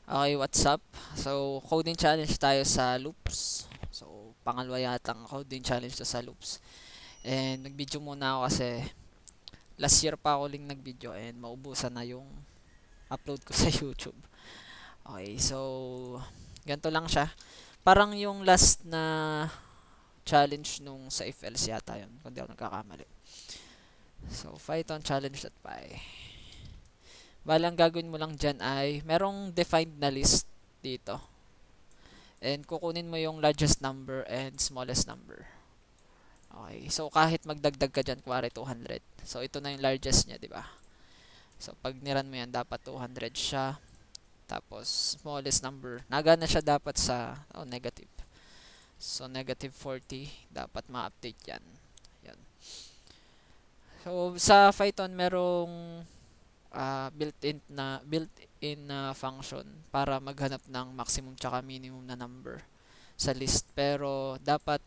Okay, what's up? So, coding challenge tayo sa loops. So, pangalawa yatang coding challenge to sa loops. And nag-video muna ako kasi last year pa ako nag-video and maubusan na yung upload ko sa YouTube. Okay, so ganito lang siya. Parang yung last na challenge nung sa FLs yata yun, kung di ako nagkakamali. So, Python challenge.py. Bale, ang gagawin mo lang dyan ay merong defined na list dito. And kukunin mo yung largest number and smallest number. Okay. So kahit magdagdag ka diyan kuwari 200. So ito na yung largest niya, 'di ba? So pag niran mo yan dapat 200 siya. Tapos smallest number, nagana siya dapat sa negative. So negative 40 dapat ma-update yan. Yan. So sa Python merong built-in na function para maghanap ng maximum tsaka minimum na number sa list, pero dapat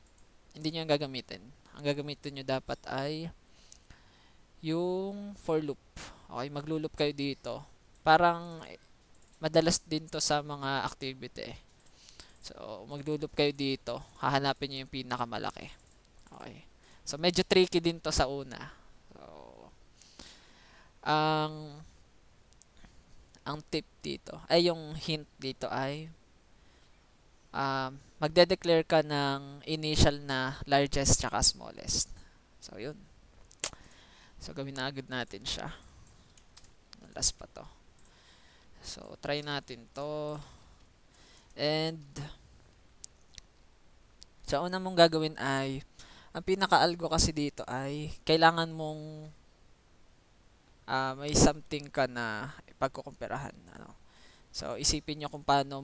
hindi nyo yung gagamitin. Ang gagamitin nyo dapat ay yung for loop. Okay, maglo-loop kayo dito. Parang madalas din to sa mga activity. So, maglo-loop kayo dito. Hahanapin nyo yung pinakamalaki. Okay. So, medyo tricky din to sa una. So, ang ang tip dito, ay yung hint dito ay magde-declare ka ng initial na largest tsaka smallest. So, yun. So, gawin na agad natin siya. Last pa to. So, try natin to. And, sa una mong gagawin ay, ang pinaka-algo kasi dito ay, kailangan mong may something ka na ipagkukumpirahan. Ano? So, isipin nyo kung paano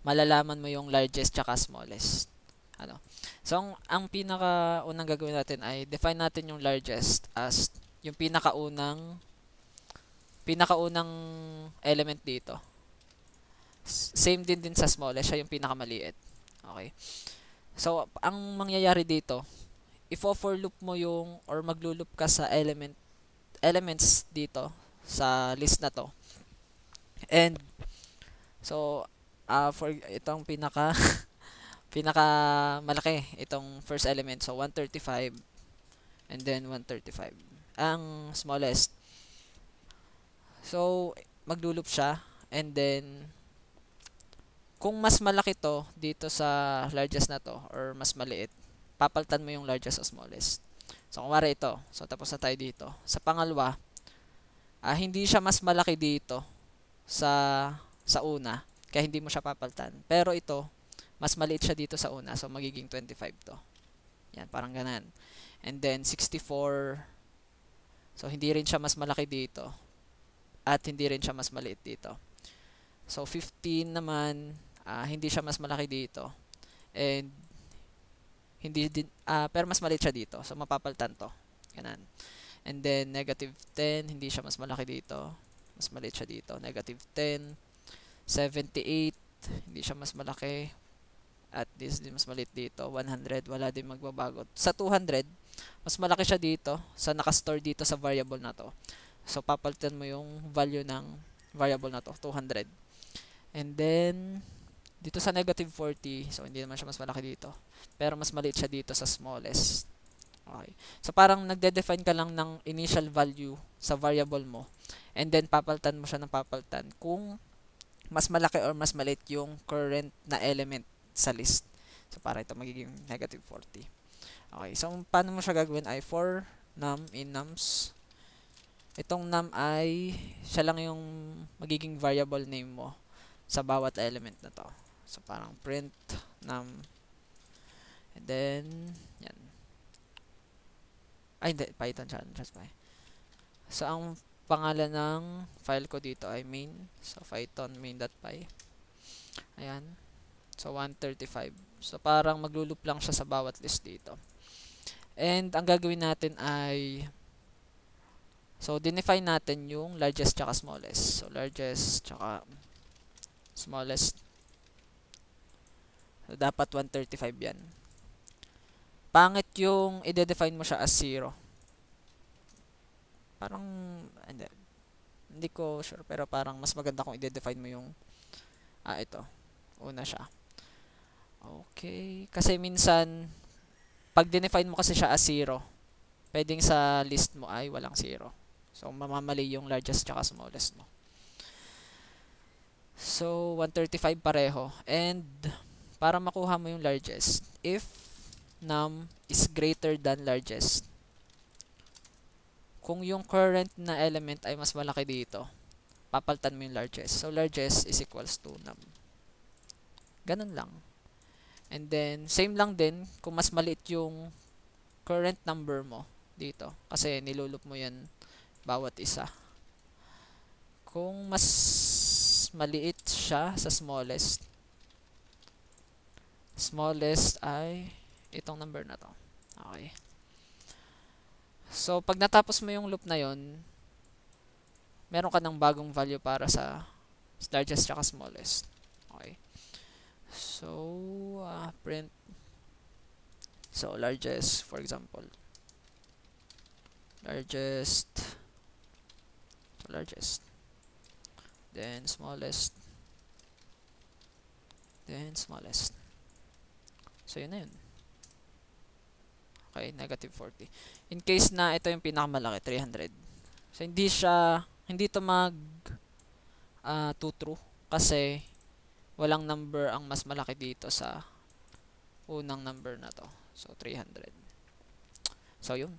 malalaman mo yung largest tsaka smallest. Ano? So, ang pinaka-unang gagawin natin ay define natin yung largest as yung pinakaunang element dito. Same din sa smallest, siya yung pinakamaliit. Okay. So, ang mangyayari dito, i-for loop mo yung or maglo-loop ka sa elements dito sa list na to. And so, for itong pinaka malaki itong first element, so 135 and then 135 ang smallest. So maglo-loop siya, and then kung mas malaki to dito sa largest na to or mas maliit, papalitan mo yung largest sa smallest. So kung wari ito, so tapos na tayo dito. Sa pangalawa, hindi siya mas malaki dito sa una, kaya hindi mo siya papalitan. Pero ito, mas maliit siya dito sa una, so magiging 25 to. Yan, parang ganan. And then 64, so hindi rin siya mas malaki dito at hindi rin siya mas maliit dito. So 15 naman, hindi siya mas malaki dito and hindi din pero mas maliit siya dito, so mapapalitan to. Ganan. And then negative 10, hindi siya mas malaki dito, mas maliit siya dito. Negative 10, 78, hindi siya mas malaki at this din mas maliit dito. 100, wala din magbabago. Sa 200, mas malaki siya dito, sa nakastore dito sa variable na to. So papalitan mo yung value ng variable na to, 200. And then dito sa negative 40, so hindi naman siya mas malaki dito, pero mas maliit siya dito sa smallest. Okay. So parang nagde-define ka lang ng initial value sa variable mo, and then papalitan mo siya ng papalitan kung mas malaki or mas maliit yung current na element sa list. So para ito magiging negative 40. Okay, so paano mo siya gagawin ay for num in nums. Itong num ay siya lang yung magiging variable name mo sa bawat element na to. So parang print num, and then yan. Ay hindi, Python challenge.py. So ang pangalan ng file ko dito ay main. So Python main.py. Ayan. So 135. So parang maglo-loop lang siya sa bawat list dito. And ang gagawin natin ay, so define natin yung largest tsaka smallest. So largest tsaka smallest. So dapat 135 yan. Pangit yung i-define mo siya as 0. Parang hindi. Hindi ko sure, pero parang mas maganda kung i-define mo yung ito. Una siya. Okay. Kasi minsan, pag dinefine mo kasi siya as 0, pwedeng sa list mo ay walang 0. So, mamamali yung largest tsaka smallest mo. So, 135 pareho. And, para makuha mo yung largest, if num is greater than largest, kung yung current na element ay mas malaki dito, papalitan mo yung largest. So, largest is equals to num. Ganun lang. And then, same lang din kung mas maliit yung current number mo dito. Kasi niluloop mo yan bawat isa. Kung mas maliit siya sa smallest, smallest ay itong number na to. Okay. So, pag natapos mo yung loop na yon, meron ka ng bagong value para sa largest tsaka smallest. Okay. So, print. So, largest, for example. Largest. So, largest. Then, smallest. Then, smallest. So, yun na yun. Okay, negative 40. In case na ito yung pinakamalaki, 300. So, hindi to mag to true. Kasi, walang number ang mas malaki dito sa unang number na to. So, 300. So, yun.